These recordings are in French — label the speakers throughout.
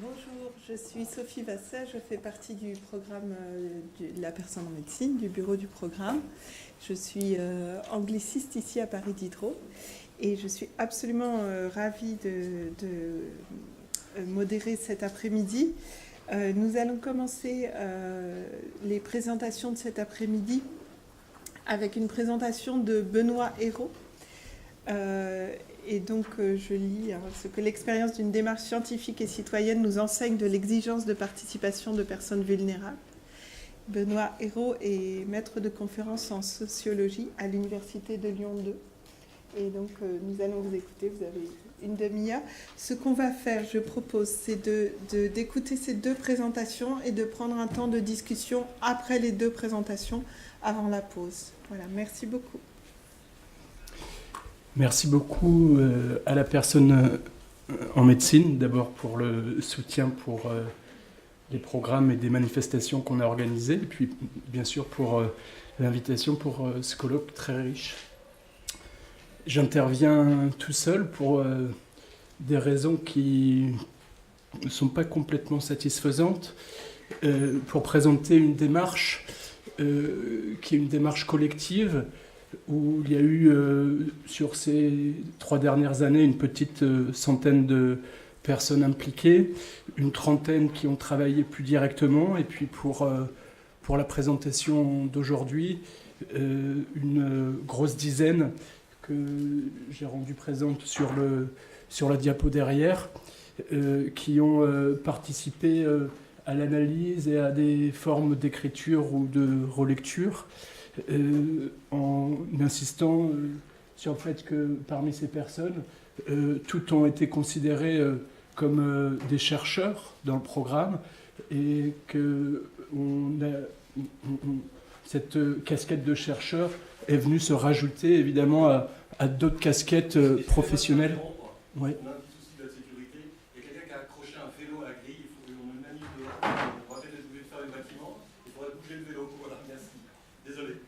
Speaker 1: Bonjour, je suis Sophie Vasset, je fais partie du programme de la personne en médecine, du bureau du programme. Je suis angliciste ici à Paris Diderot et je suis absolument ravie de modérer cet après-midi. Nous allons commencer les présentations de cet après-midi avec une présentation de Benoît Hérault. Et donc, je lis ce que l'expérience d'une démarche scientifique et citoyenne nous enseigne de l'exigence de participation de personnes vulnérables. Benoît Hérault est maître de conférences en sociologie à l'Université de Lyon 2. Et donc, nous allons vous écouter. Vous avez une demi-heure. Ce qu'on va faire, je propose, c'est d'écouter ces deux présentations et de prendre un temps de discussion après les deux présentations, avant la pause. Voilà, merci beaucoup.
Speaker 2: Merci beaucoup à la personne en médecine, d'abord pour le soutien pour les programmes et des manifestations qu'on a organisées, et puis bien sûr pour l'invitation pour ce colloque très riche. J'interviens tout seul pour des raisons qui ne sont pas complètement satisfaisantes, pour présenter une démarche qui est une démarche collective, où il y a eu, sur ces 3 dernières années, une petite centaine de personnes impliquées, une trentaine qui ont travaillé plus directement, et puis pour la présentation d'aujourd'hui, une grosse dizaine que j'ai rendue présente sur la diapo derrière, qui ont participé à l'analyse et à des formes d'écriture ou de relecture, en insistant sur le fait que parmi ces personnes, toutes ont été considérées comme des chercheurs dans le programme et que cette casquette de chercheur est venue se rajouter évidemment à d'autres casquettes professionnelles. Ouais.
Speaker 3: On a un petit souci de la sécurité. Il y a quelqu'un qui a accroché un vélo à la grille. Il faut qu'on le manip dehors. On va peut-être être obligé de faire le bâtiment. Il faudrait bouger le vélo. Voilà, merci. Désolé.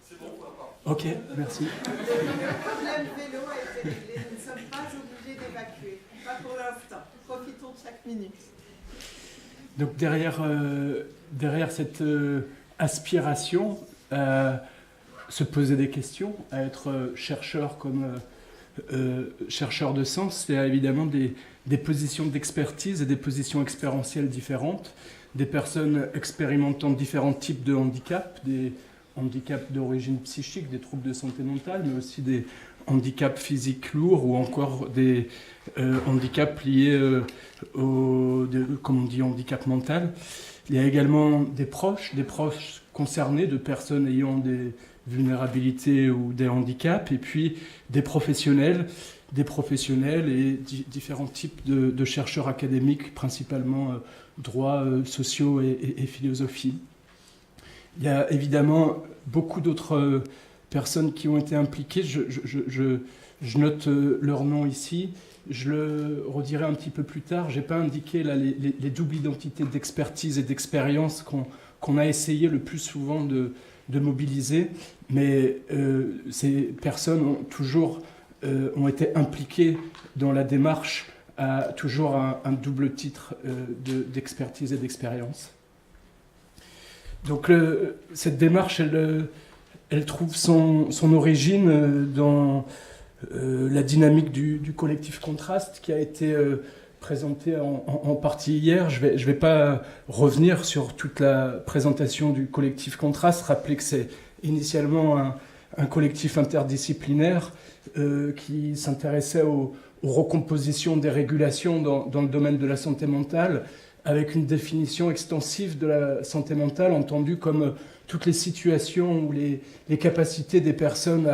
Speaker 3: C'est bon, on va pas.
Speaker 2: Ok, merci.
Speaker 1: Le problème vélo a été réglé. Nous ne sommes pas obligés d'évacuer. Pas pour l'instant. Profitons de chaque minute.
Speaker 2: Donc derrière cette aspiration à se poser des questions, à être chercheur comme chercheur de sens, il y a évidemment des positions d'expertise et des positions expérientielles différentes, des personnes expérimentant différents types de handicaps, des handicaps d'origine psychique, des troubles de santé mentale, mais aussi des handicaps physiques lourds ou encore des handicaps liés comme on dit, handicap mental. Il y a également des proches concernés, de personnes ayant des vulnérabilités ou des handicaps, et puis des professionnels et différents types de chercheurs académiques, principalement droit, sociaux et philosophie. Il y a évidemment beaucoup d'autres personnes qui ont été impliquées. Je note leur nom ici. Je le redirai un petit peu plus tard. Je n'ai pas indiqué là, les doubles identités d'expertise et d'expérience qu'on a essayé le plus souvent de mobiliser. Mais ces personnes ont été impliquées dans la démarche à toujours un double titre d'expertise et d'expérience. Donc cette démarche, elle trouve son origine dans la dynamique du collectif Contraste qui a été présenté en partie hier. Je vais pas revenir sur toute la présentation du collectif Contraste, rappeler que c'est initialement un collectif interdisciplinaire qui s'intéressait aux recompositions des régulations dans le domaine de la santé mentale, avec une définition extensive de la santé mentale, entendue comme toutes les situations où les capacités des personnes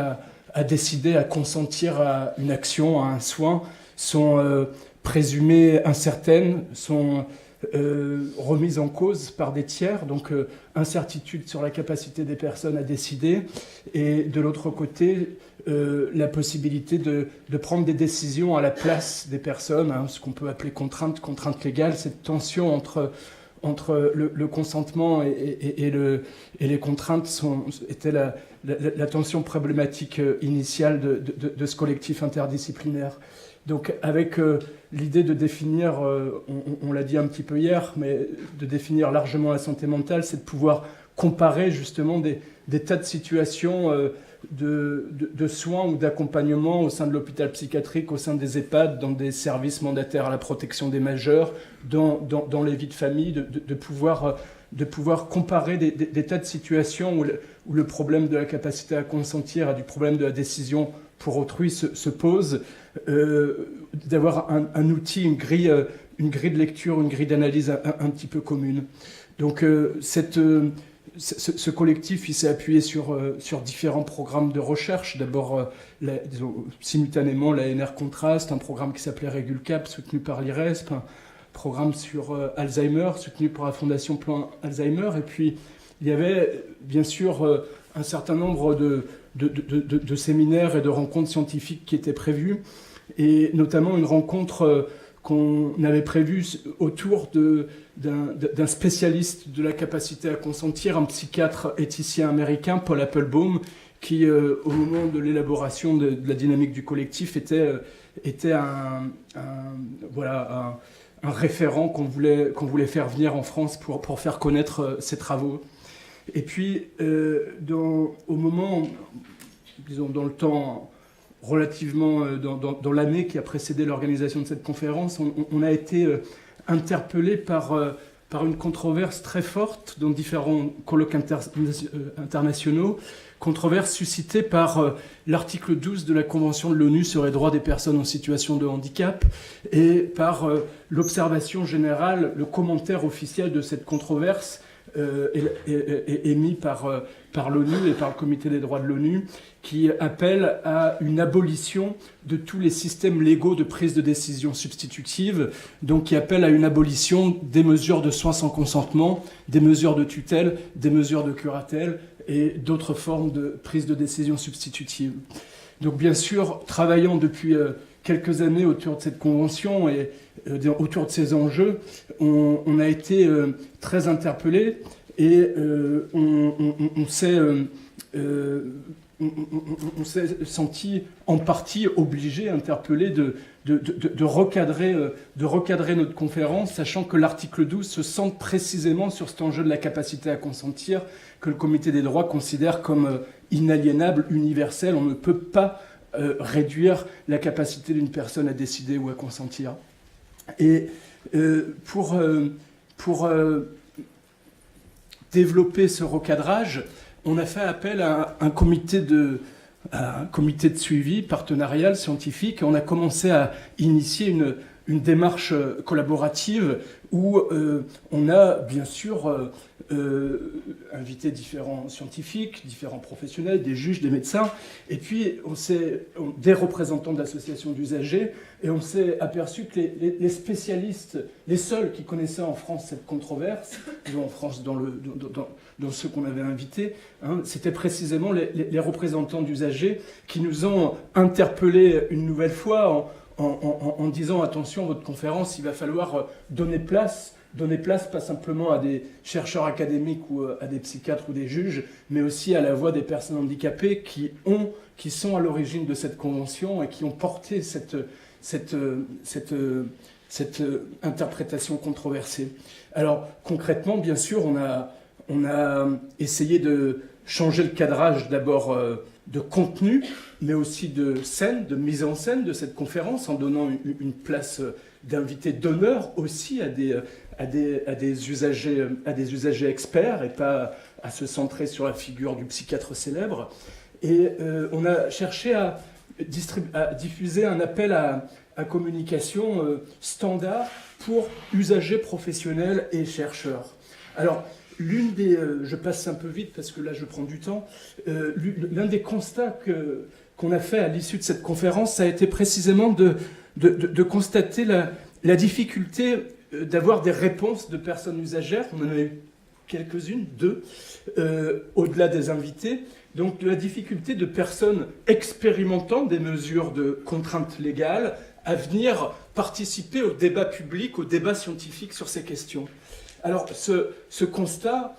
Speaker 2: à décider, à consentir à une action, à un soin, sont présumées incertaines, sont remises en cause par des tiers, donc incertitude sur la capacité des personnes à décider, et de l'autre côté, la possibilité de prendre des décisions à la place des personnes, ce qu'on peut appeler contrainte légale, cette tension entre le consentement et les contraintes était la tension problématique initiale de ce collectif interdisciplinaire. Donc avec l'idée de définir, on l'a dit un petit peu hier, mais de définir largement la santé mentale, c'est de pouvoir comparer justement des tas de situations de soins ou d'accompagnement au sein de l'hôpital psychiatrique, au sein des EHPAD, dans des services mandataires à la protection des majeurs, dans les vies de famille, de pouvoir comparer des tas de situations où le problème de la capacité à consentir et du problème de la décision pour autrui se pose, d'avoir un outil, une grille de lecture, une grille d'analyse un petit peu commune. Donc ce collectif, il s'est appuyé sur différents programmes de recherche. D'abord, simultanément, l'ANR Contraste, un programme qui s'appelait RégulCap, soutenu par l'IRESP, un programme sur Alzheimer, soutenu par la Fondation Plan Alzheimer. Et puis, il y avait, bien sûr, un certain nombre de séminaires et de rencontres scientifiques qui étaient prévus, et notamment une rencontre qu'on avait prévue autour d'un spécialiste de la capacité à consentir, un psychiatre éthicien américain, Paul Applebaum, qui, au moment de l'élaboration de la dynamique du collectif, était un référent qu'on voulait faire venir en France pour faire connaître ses travaux. Et puis, au moment, disons, dans le temps relativement, dans l'année qui a précédé l'organisation de cette conférence, on a été interpellé par une controverse très forte dans différents colloques internationaux, controverse suscitée par l'article 12 de la Convention de l'ONU sur les droits des personnes en situation de handicap et par l'observation générale, le commentaire officiel de cette controverse émis par l'ONU et par le Comité des droits de l'ONU, qui appelle à une abolition de tous les systèmes légaux de prise de décision substitutive, donc qui appelle à une abolition des mesures de soins sans consentement, des mesures de tutelle, des mesures de curatelle et d'autres formes de prise de décision substitutive. Donc bien sûr, travaillant depuis quelques années autour de cette convention et autour de ces enjeux, on a été très interpellés et on s'est senti en partie obligé, interpellé de recadrer notre conférence, sachant que l'article 12 se centre précisément sur cet enjeu de la capacité à consentir, que le Comité des droits considère comme inaliénable, universel. On ne peut pas réduire la capacité d'une personne à décider ou à consentir. Et pour développer ce recadrage, on a fait appel à un comité de suivi partenarial scientifique, et on a commencé à initier une démarche collaborative où on a bien sûr invité différents scientifiques, différents professionnels, des juges, des médecins, et puis des représentants d'associations d'usagers, et on s'est aperçu que les spécialistes, les seuls qui connaissaient en France cette controverse, en France dans ceux qu'on avait invités, c'était précisément les représentants d'usagers qui nous ont interpellés une nouvelle fois en disant « Attention, votre conférence, il va falloir donner place pas simplement à des chercheurs académiques ou à des psychiatres ou des juges, mais aussi à la voix des personnes handicapées qui sont à l'origine de cette convention et qui ont porté cette interprétation controversée. » Alors concrètement, bien sûr, on a essayé de changer le cadrage d'abord de contenu, mais aussi de scène, de mise en scène de cette conférence, en donnant une place d'invité d'honneur aussi à des usagers experts et pas à se centrer sur la figure du psychiatre célèbre. Et on a cherché à diffuser un appel à communication standard pour usagers professionnels et chercheurs. Alors, je passe un peu vite parce que là je prends du temps, l'un des constats qu'on a fait à l'issue de cette conférence, ça a été précisément de constater la difficulté d'avoir des réponses de personnes usagères. On en a eu quelques-unes, deux, au-delà des invités. Donc la difficulté de personnes expérimentant des mesures de contraintes légales à venir participer au débat public, au débat scientifique sur ces questions. Alors, ce constat,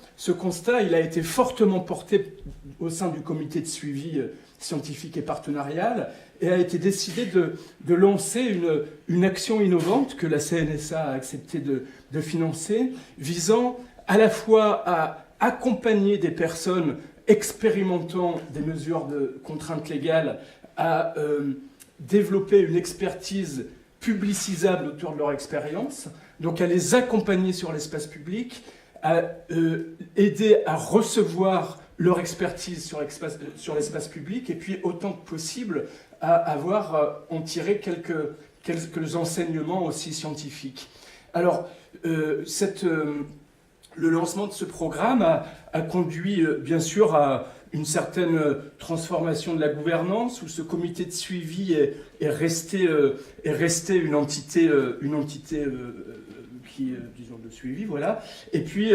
Speaker 2: il a été fortement porté au sein du comité de suivi scientifique et partenarial, et a été décidé de lancer une action innovante que la CNSA a accepté de financer, visant à la fois à accompagner des personnes expérimentant des mesures de contraintes légales à développer une expertise publicisable autour de leur expérience, donc à les accompagner sur l'espace public, à aider à recevoir leur expertise sur l'espace public, et puis autant que possible à avoir en tirer quelques enseignements aussi scientifiques. Alors, le lancement de ce programme a conduit bien sûr à une certaine transformation de la gouvernance, où ce comité de suivi est resté une entité qui, disons, de suivi, voilà. Et puis,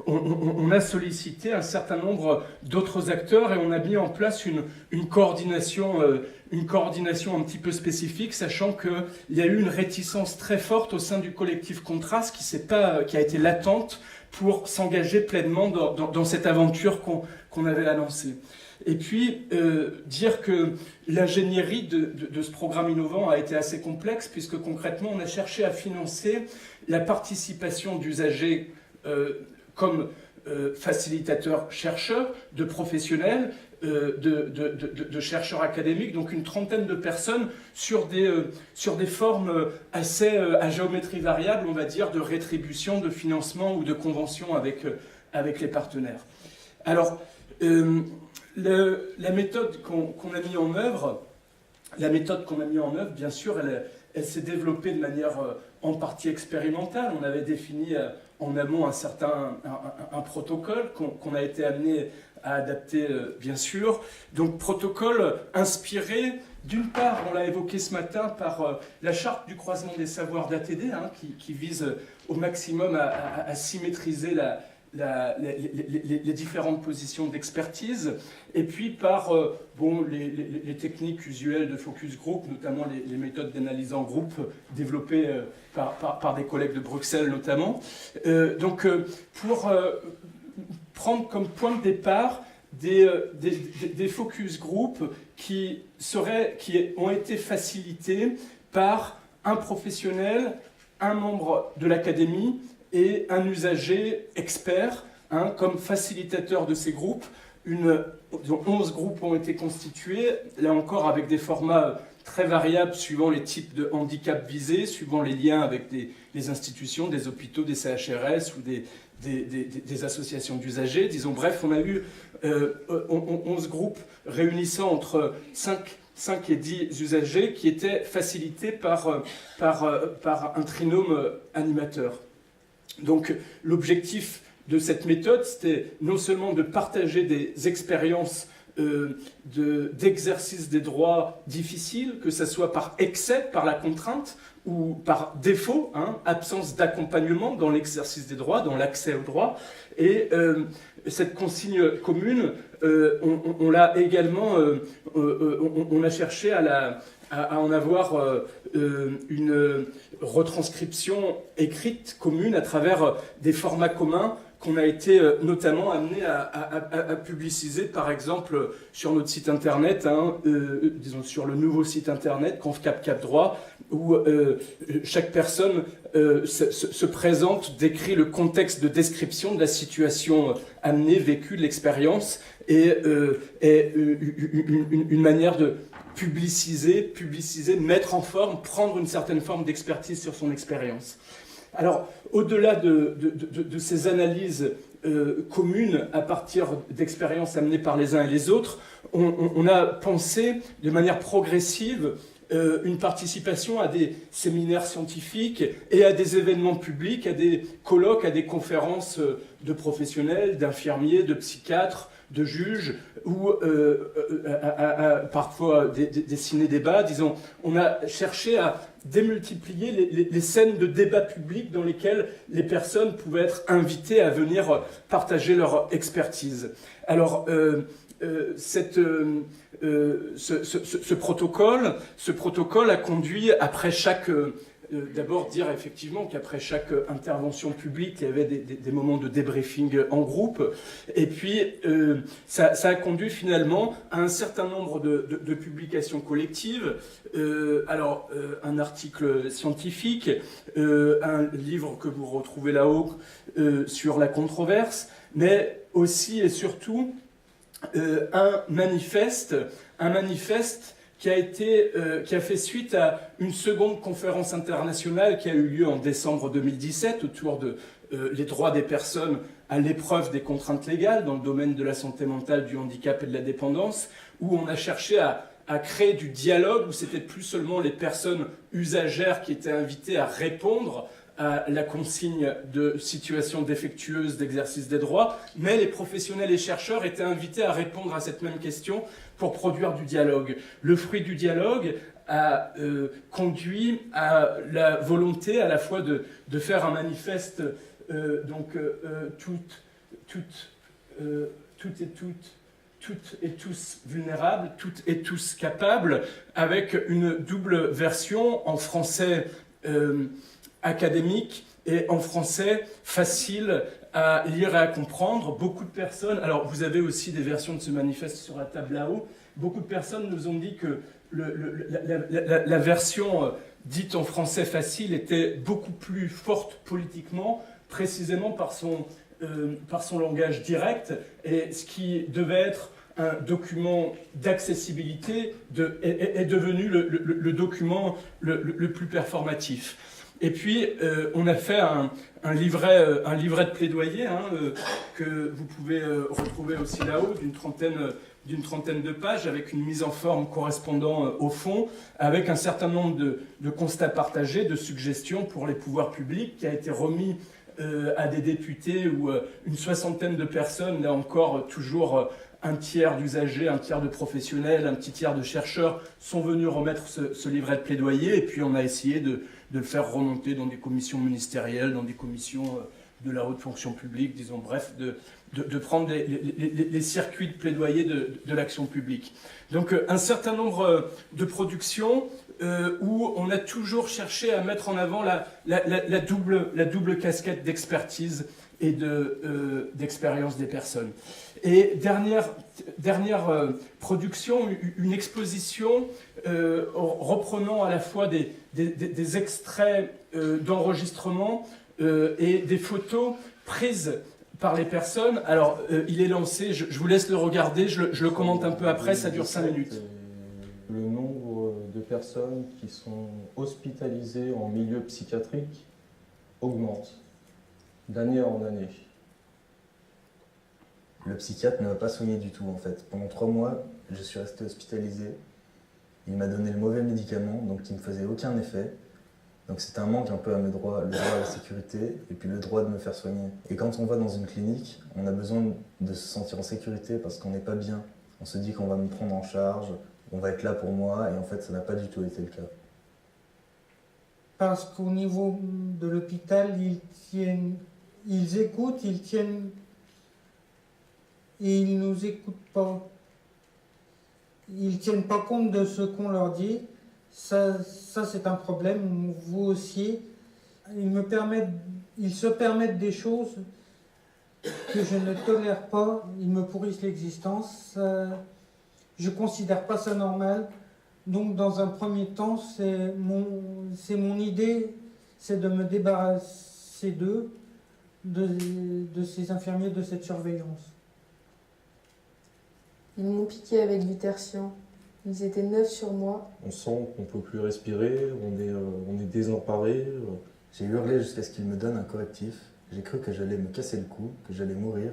Speaker 2: on a sollicité un certain nombre d'autres acteurs et on a mis en place une coordination un petit peu spécifique, sachant qu'il y a eu une réticence très forte au sein du collectif Contraste qui a été latente pour s'engager pleinement dans cette aventure qu'on avait annoncée. Et puis, dire que l'ingénierie de ce programme innovant a été assez complexe, puisque concrètement, on a cherché à financer la participation d'usagers comme facilitateurs chercheurs, de professionnels, de chercheurs académiques, donc une trentaine de personnes sur des formes assez à géométrie variable, on va dire, de rétribution, de financement ou de convention avec les partenaires. Alors, la méthode qu'on a mis en œuvre, bien sûr, elle s'est développée de manière en partie expérimentale. On avait défini en amont un protocole qu'on a été amené à adapter, bien sûr. Donc, protocole inspiré, d'une part, on l'a évoqué ce matin, par la charte du croisement des savoirs d'ATD, qui vise au maximum à symétriser les différentes positions d'expertise, et puis par les techniques usuelles de focus group, notamment les méthodes d'analyse en groupe développées par des collègues de Bruxelles notamment. Pour prendre comme point de départ des focus group qui ont été facilités par un professionnel, un membre de l'académie et un usager expert comme facilitateur de ces groupes. 11 groupes ont été constitués, là encore avec des formats très variables suivant les types de handicap visés, suivant les liens avec les institutions, des hôpitaux, des CHRS ou des associations d'usagers. Disons, bref, on a eu 11 groupes réunissant entre 5 et 10 usagers qui étaient facilités par un trinôme animateur. Donc l'objectif de cette méthode, c'était non seulement de partager des expériences d'exercice des droits difficiles, que ce soit par excès, par la contrainte, ou par défaut, absence d'accompagnement dans l'exercice des droits, dans l'accès aux droits. Et cette consigne commune, on l'a également, on a cherché à en avoir une retranscription écrite commune à travers des formats communs qu'on a été notamment amené à publiciser, par exemple, sur notre site internet, disons sur le nouveau site internet, ConfCap Cap Droit, où chaque personne se présente, décrit le contexte de description de la situation amenée, vécue, de l'expérience, et une manière de publiciser, mettre en forme, prendre une certaine forme d'expertise sur son expérience. Alors, au-delà de ces analyses communes à partir d'expériences amenées par les uns et les autres, on a pensé de manière progressive une participation à des séminaires scientifiques et à des événements publics, à des colloques, à des conférences de professionnels, d'infirmiers, de psychiatres, de juges, ou parfois des ciné-débats. Disons, on a cherché à démultiplier les scènes de débat public dans lesquelles les personnes pouvaient être invitées à venir partager leur expertise. Alors, ce protocole a conduit, après chaque d'abord dire effectivement qu'après chaque intervention publique, il y avait des moments de débriefing en groupe. Et puis, ça a conduit finalement à un certain nombre de publications collectives. Un article scientifique, un livre que vous retrouvez là-haut sur la controverse, mais aussi et surtout un manifeste qui a fait suite à une seconde conférence internationale qui a eu lieu en décembre 2017 autour de les droits des personnes à l'épreuve des contraintes légales dans le domaine de la santé mentale, du handicap et de la dépendance, où on a cherché à créer du dialogue, où c'était plus seulement les personnes usagères qui étaient invitées à répondre à la consigne de situation défectueuse d'exercice des droits, mais les professionnels et chercheurs étaient invités à répondre à cette même question pour produire du dialogue. Le fruit du dialogue a conduit à la volonté à la fois de faire un manifeste toutes et tous vulnérables, toutes et tous capables, avec une double version en français académique et en français facile à lire et à comprendre. Beaucoup de personnes, alors vous avez aussi des versions de ce manifeste sur la table là-haut, beaucoup de personnes nous ont dit que la version dite en français facile était beaucoup plus forte politiquement, précisément par son langage direct, et ce qui devait être un document d'accessibilité est devenu le document le plus performatif. Et puis, on a fait un livret de plaidoyer que vous pouvez retrouver aussi là-haut, d'une trentaine de pages, avec une mise en forme correspondant au fond, avec un certain nombre de constats partagés, de suggestions pour les pouvoirs publics, qui a été remis à des députés où une soixantaine de personnes, là encore toujours un tiers d'usagers, un tiers de professionnels, un petit tiers de chercheurs sont venus remettre ce livret de plaidoyer, et puis on a essayé de le faire remonter dans des commissions ministérielles, dans des commissions de la haute fonction publique, disons bref, de prendre les circuits de plaidoyer de l'action publique. Donc un certain nombre de productions où on a toujours cherché à mettre en avant la double casquette d'expertise et d'expérience des personnes. Et dernière production, une exposition reprenant à la fois des extraits d'enregistrement et des photos prises par les personnes. Alors, il est lancé, je vous laisse le regarder, je le commente un peu après, ça dure 5 minutes.
Speaker 4: Le nombre de personnes qui sont hospitalisées en milieu psychiatrique augmente d'année en année.
Speaker 5: Le psychiatre ne m'a pas soigné du tout en fait. Pendant 3 mois, je suis resté hospitalisé. Il m'a donné le mauvais médicament, donc qui ne faisait aucun effet. Donc c'est un manque un peu à mes droits, le droit à la sécurité et puis le droit de me faire soigner. Et quand on va dans une clinique, on a besoin de se sentir en sécurité parce qu'on n'est pas bien. On se dit qu'on va me prendre en charge, on va être là pour moi, et en fait ça n'a pas du tout été le cas.
Speaker 6: Parce qu'au niveau de l'hôpital, ils écoutent, ils tiennent, et ils nous écoutent pas. Ils tiennent pas compte de ce qu'on leur dit. Ça c'est un problème. Vous aussi, ils se permettent des choses que je ne tolère pas. Ils me pourrissent l'existence. Je considère pas ça normal. Donc, dans un premier temps, c'est mon idée, c'est de me débarrasser d'eux, de ces infirmiers, de cette surveillance.
Speaker 7: Ils m'ont piqué avec du tertian. Ils étaient 9 sur moi.
Speaker 4: On sent qu'on ne peut plus respirer, on est désemparé.
Speaker 5: J'ai hurlé jusqu'à ce qu'il me donne un correctif. J'ai cru que j'allais me casser le cou, que j'allais mourir.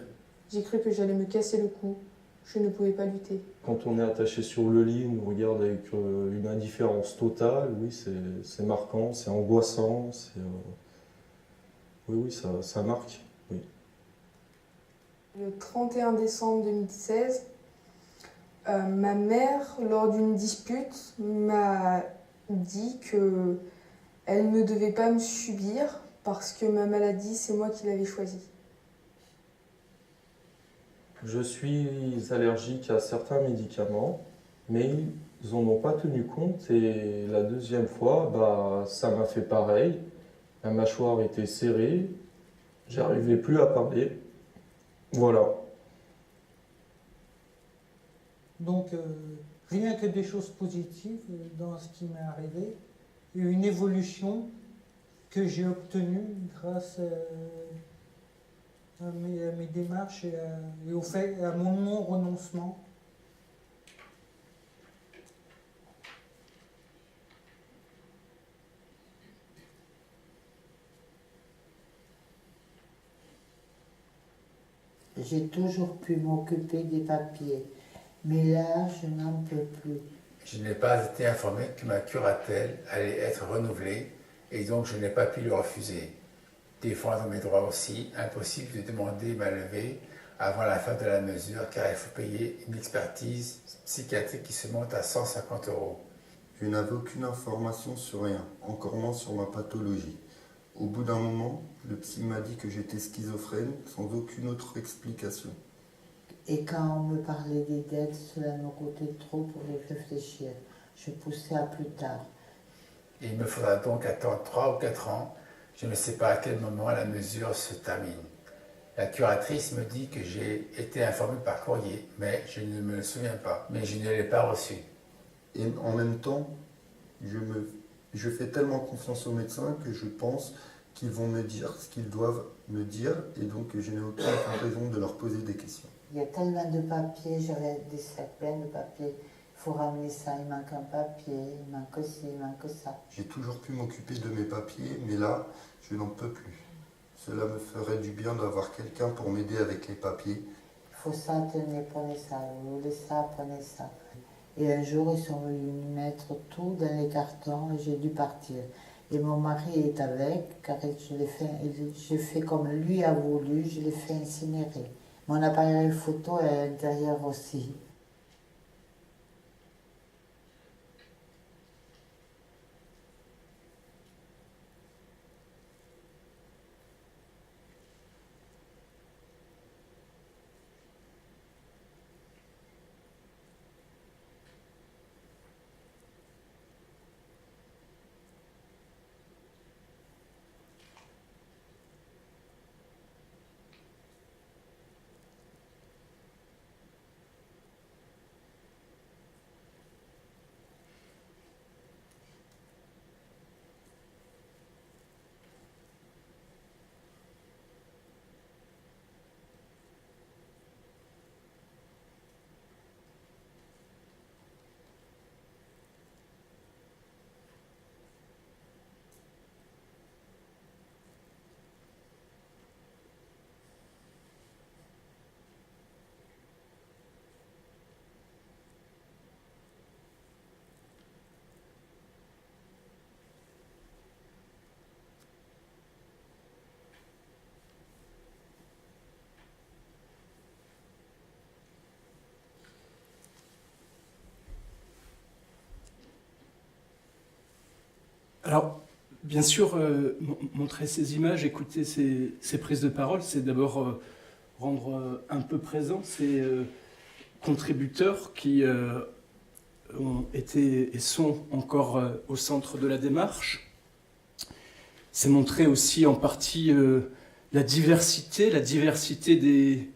Speaker 7: J'ai cru que j'allais me casser le cou. Je ne pouvais pas lutter.
Speaker 4: Quand on est attaché sur le lit, on nous regarde avec une indifférence totale. Oui, c'est marquant, c'est angoissant. Oui, ça marque. Oui.
Speaker 7: Le 31 décembre 2016, ma mère, lors d'une dispute, m'a dit qu'elle ne devait pas me subir parce que ma maladie, c'est moi qui l'avais choisie.
Speaker 4: Je suis allergique à certains médicaments, mais Ils n'en ont pas tenu compte et la deuxième fois, bah, ça m'a fait pareil. La mâchoire était serrée, j'arrivais plus à parler. Voilà.
Speaker 6: Donc, rien que des choses positives dans ce qui m'est arrivé. Et une évolution que j'ai obtenue grâce à mes démarches et au fait, à mon non-renoncement.
Speaker 8: J'ai toujours pu m'occuper des papiers, mais là, je n'en peux plus.
Speaker 9: Je n'ai pas été informé que ma curatelle allait être renouvelée et donc je n'ai pas pu le refuser. Défendre mes droits aussi, impossible de demander ma levée avant la fin de la mesure car il faut payer une expertise psychiatrique qui se monte à 150 €.
Speaker 10: Je n'avais aucune information sur rien, encore moins sur ma pathologie. Au bout d'un moment, le psy m'a dit que j'étais schizophrène sans aucune autre explication.
Speaker 8: Et quand on me parlait des dettes, cela me coûtait trop pour y réfléchir. Je poussais à plus tard.
Speaker 9: Il me faudra donc attendre 3 ou 4 ans. Je ne sais pas à quel moment la mesure se termine. La curatrice me dit que j'ai été informé par courrier, mais je ne me souviens pas. Mais je ne l'ai pas reçu.
Speaker 10: Et en même temps, je fais tellement confiance aux médecins que je pense qu'ils vont me dire ce qu'ils doivent me dire et donc je n'ai aucune raison de leur poser des questions.
Speaker 8: Il y a tellement de papiers, j'avais des sacs pleins de papiers. Il faut ramener ça, il manque un papier, il manque ci, il manque ça.
Speaker 10: J'ai toujours pu m'occuper de mes papiers, mais là, je n'en peux plus. Cela me ferait du bien d'avoir quelqu'un pour m'aider avec les papiers.
Speaker 8: Il faut ça, tenez, prenez ça, vous voulez ça, prenez ça. Et un jour, ils sont venus mettre tout dans les cartons et j'ai dû partir. Et mon mari est avec, car j'ai fait comme lui a voulu, je l'ai fait incinérer. Mon appareil photo est à l'intérieur aussi.
Speaker 2: Alors, bien sûr, montrer ces images, écouter ces prises de parole, c'est d'abord rendre un peu présent ces contributeurs qui ont été et sont encore au centre de la démarche. C'est montrer aussi en partie la diversité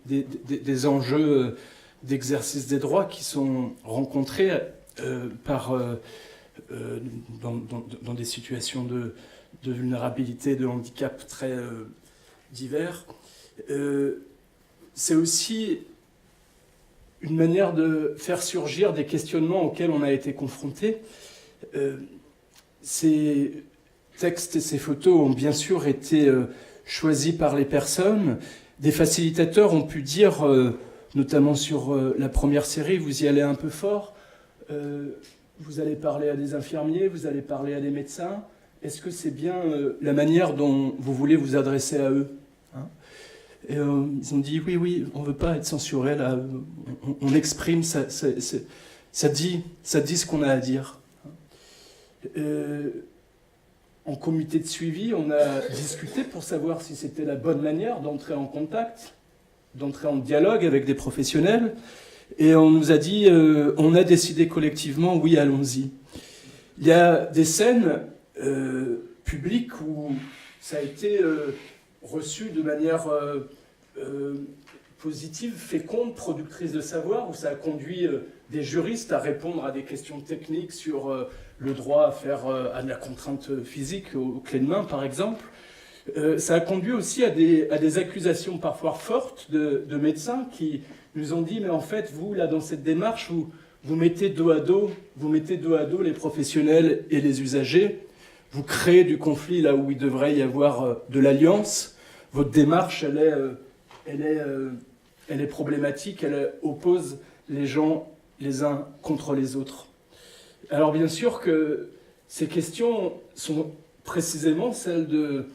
Speaker 2: des enjeux d'exercice des droits qui sont rencontrés dans des situations de vulnérabilité, de handicap très divers. C'est aussi une manière de faire surgir des questionnements auxquels on a été confrontés. Ces textes et ces photos ont bien sûr été choisis par les personnes. Des facilitateurs ont pu dire, notamment sur la première série, vous y allez un peu fort, vous allez parler à des infirmiers, vous allez parler à des médecins. Est-ce que c'est bien la manière dont vous voulez vous adresser à eux, hein? Et, ils ont dit oui, on ne veut pas être censuré, là. On exprime, ça dit ce qu'on a à dire. En comité de suivi, on a discuté pour savoir si c'était la bonne manière d'entrer en contact, d'entrer en dialogue avec des professionnels. et on nous a dit, on a décidé collectivement, oui, allons-y. Il y a des scènes publiques où ça a été reçu de manière positive, féconde, productrice de savoir, où ça a conduit des juristes à répondre à des questions techniques sur le droit à faire à de la contrainte physique aux clés de main, par exemple. Ça a conduit aussi à des accusations parfois fortes de médecins qui nous ont dit, mais en fait, vous, là, dans cette démarche, vous mettez dos à dos les professionnels et les usagers, vous créez du conflit là où il devrait y avoir de l'alliance. Votre démarche, elle est problématique, elle oppose les gens les uns contre les autres. Alors bien sûr que ces questions sont précisément celles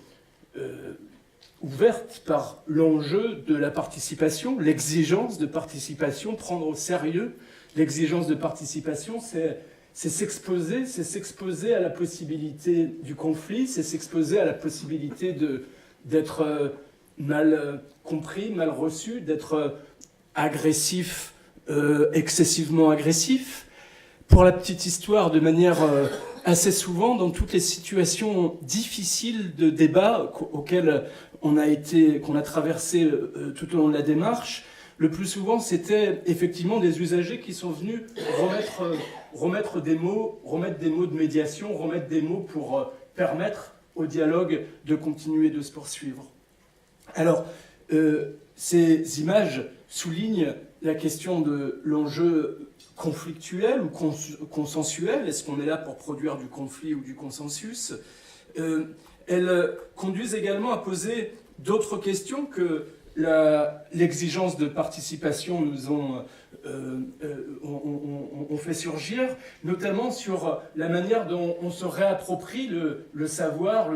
Speaker 2: ouvertes par l'enjeu de la participation, l'exigence de participation, prendre au sérieux l'exigence de participation, c'est s'exposer à la possibilité du conflit, c'est s'exposer à la possibilité d'être mal compris, mal reçu, d'être agressif, excessivement agressif. Pour la petite histoire, de manière assez souvent, dans toutes les situations difficiles de débat auxquelles qu'on a traversé tout au long de la démarche, le plus souvent, c'était effectivement des usagers qui sont venus remettre des mots de médiation, remettre des mots pour permettre au dialogue de continuer de se poursuivre. Alors, ces images soulignent la question de l'enjeu conflictuel ou consensuel. Est-ce qu'on est là pour produire du conflit ou du consensus? Elles conduisent également à poser d'autres questions que l'exigence de participation nous ont fait surgir, notamment sur la manière dont on se réapproprie le savoir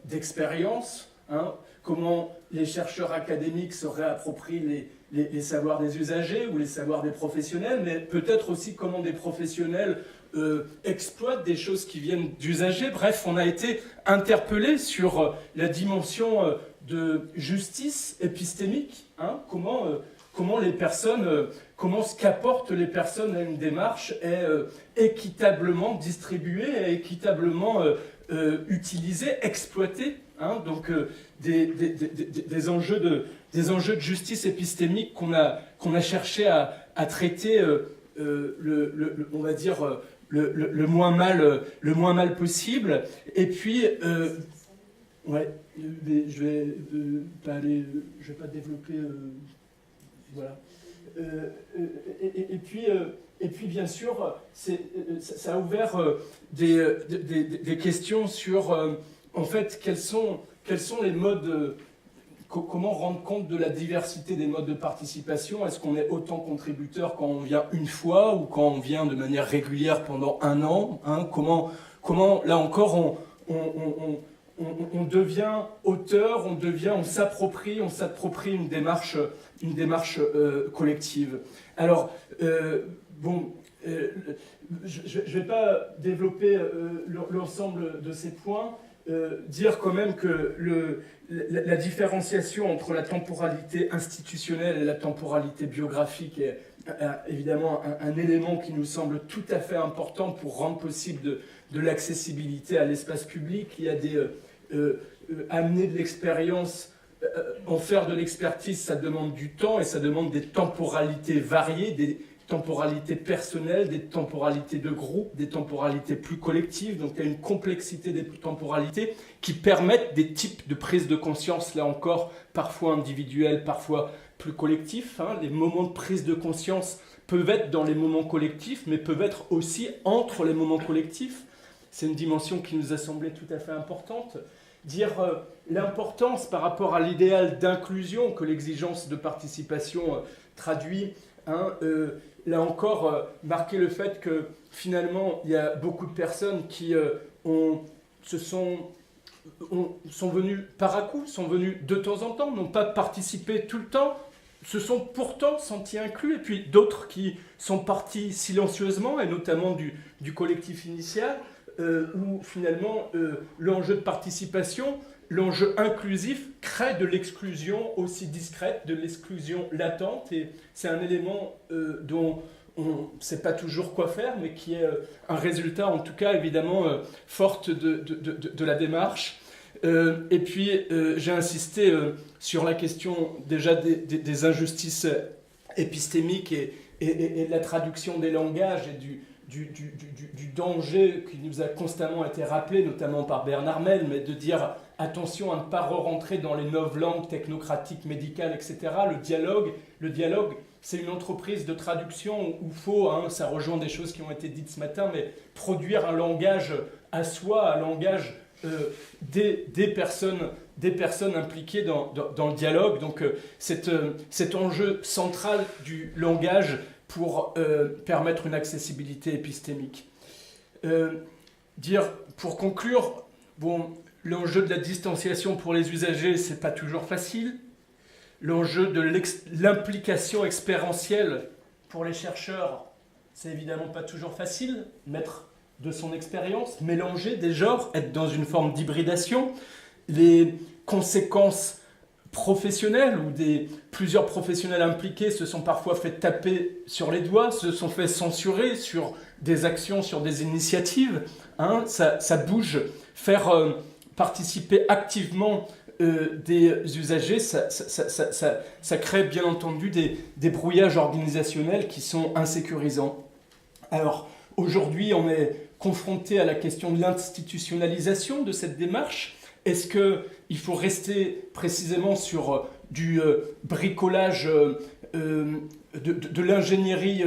Speaker 2: d'expérience, hein, comment les chercheurs académiques se réapproprient les savoirs des usagers ou les savoirs des professionnels, mais peut-être aussi comment des professionnels exploitent des choses qui viennent d'usagers. Bref, on a été interpellé sur la dimension de justice épistémique, hein, comment les personnes, comment ce qu'apportent les personnes à une démarche est équitablement distribuée, est équitablement utilisée, exploitée, hein, donc des enjeux de justice épistémique qu'on a cherché à traiter, on va dire le moins mal possible, et puis ouais, mais je vais pas développer, voilà. Et puis bien sûr, ça a ouvert des questions sur, en fait, quels sont les modes, comment rendre compte de la diversité des modes de participation. Est-ce qu'on est autant contributeur quand on vient une fois ou quand on vient de manière régulière pendant un an, hein, comment là encore on devient auteur, on s'approprie une démarche collective. Alors, je ne vais pas développer l'ensemble de ces points, dire quand même que la différenciation entre la temporalité institutionnelle et la temporalité biographique est évidemment un élément qui nous semble tout à fait important pour rendre possible de l'accessibilité à l'espace public. Il y a amener de l'expérience, en faire de l'expertise, ça demande du temps et ça demande des temporalités variées, des temporalités personnelles, des temporalités de groupe, des temporalités plus collectives. Donc il y a une complexité des temporalités qui permettent des types de prise de conscience, là encore, parfois individuels, parfois plus collectifs, hein. Les moments de prise de conscience peuvent être dans les moments collectifs, mais peuvent être aussi entre les moments collectifs. C'est une dimension qui nous a semblé tout à fait importante. Dire l'importance par rapport à l'idéal d'inclusion que l'exigence de participation traduit, hein, là encore, marquer le fait que finalement, il y a beaucoup de personnes qui sont venues par à-coup, sont venues de temps en temps, n'ont pas participé tout le temps, se sont pourtant sentis inclus, et puis d'autres qui sont partis silencieusement, et notamment du collectif initial, où finalement l'enjeu de participation, l'enjeu inclusif crée de l'exclusion aussi discrète, de l'exclusion latente, et c'est un élément dont on ne sait pas toujours quoi faire, mais qui est un résultat en tout cas évidemment forte de la démarche. Et puis j'ai insisté sur la question déjà des injustices épistémiques et de la traduction des langages et du danger qui nous a constamment été rappelé, notamment par Bernard Mell, mais de dire attention à ne pas re-rentrer dans les novlangues technocratiques, médicales, etc. Le dialogue, c'est une entreprise de traduction où il faut, ça rejoint des choses qui ont été dites ce matin, mais produire un langage à soi, un langage des personnes impliquées dans le dialogue. Donc cet enjeu central du langage pour permettre une accessibilité épistémique. Pour conclure, l'enjeu de la distanciation pour les usagers, c'est pas toujours facile. L'enjeu de l'implication expérientielle pour les chercheurs, c'est évidemment pas toujours facile. Mettre de son expérience, mélanger des genres, être dans une forme d'hybridation. Les conséquences professionnels où plusieurs professionnels impliqués se sont parfois fait taper sur les doigts, se sont fait censurer sur des actions, sur des initiatives. Ça bouge. Faire participer activement des usagers, ça crée bien entendu des brouillages organisationnels qui sont insécurisants. Alors aujourd'hui, on est confronté à la question de l'institutionnalisation de cette démarche. Est-ce qu'il faut rester précisément sur du bricolage, de l'ingénierie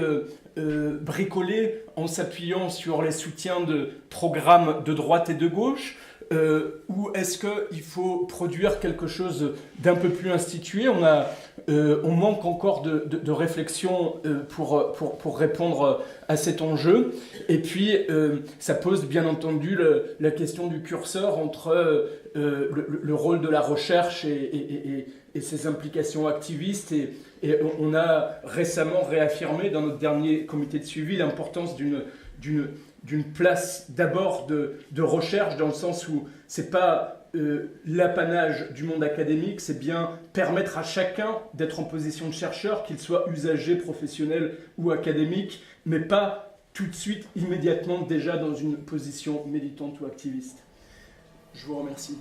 Speaker 2: bricolée en s'appuyant sur les soutiens de programmes de droite et de gauche, ou est-ce qu'il faut produire quelque chose d'un peu plus institué? On manque encore de réflexion pour répondre à cet enjeu. Et puis, ça pose bien entendu la question du curseur entre le rôle de la recherche et ses implications activistes. Et on a récemment réaffirmé dans notre dernier comité de suivi l'importance d'une place d'abord de recherche, dans le sens où c'est pas l'apanage du monde académique, c'est bien permettre à chacun d'être en position de chercheur, qu'il soit usager, professionnel ou académique, mais pas tout de suite, immédiatement, déjà dans une position militante ou activiste. Je vous remercie.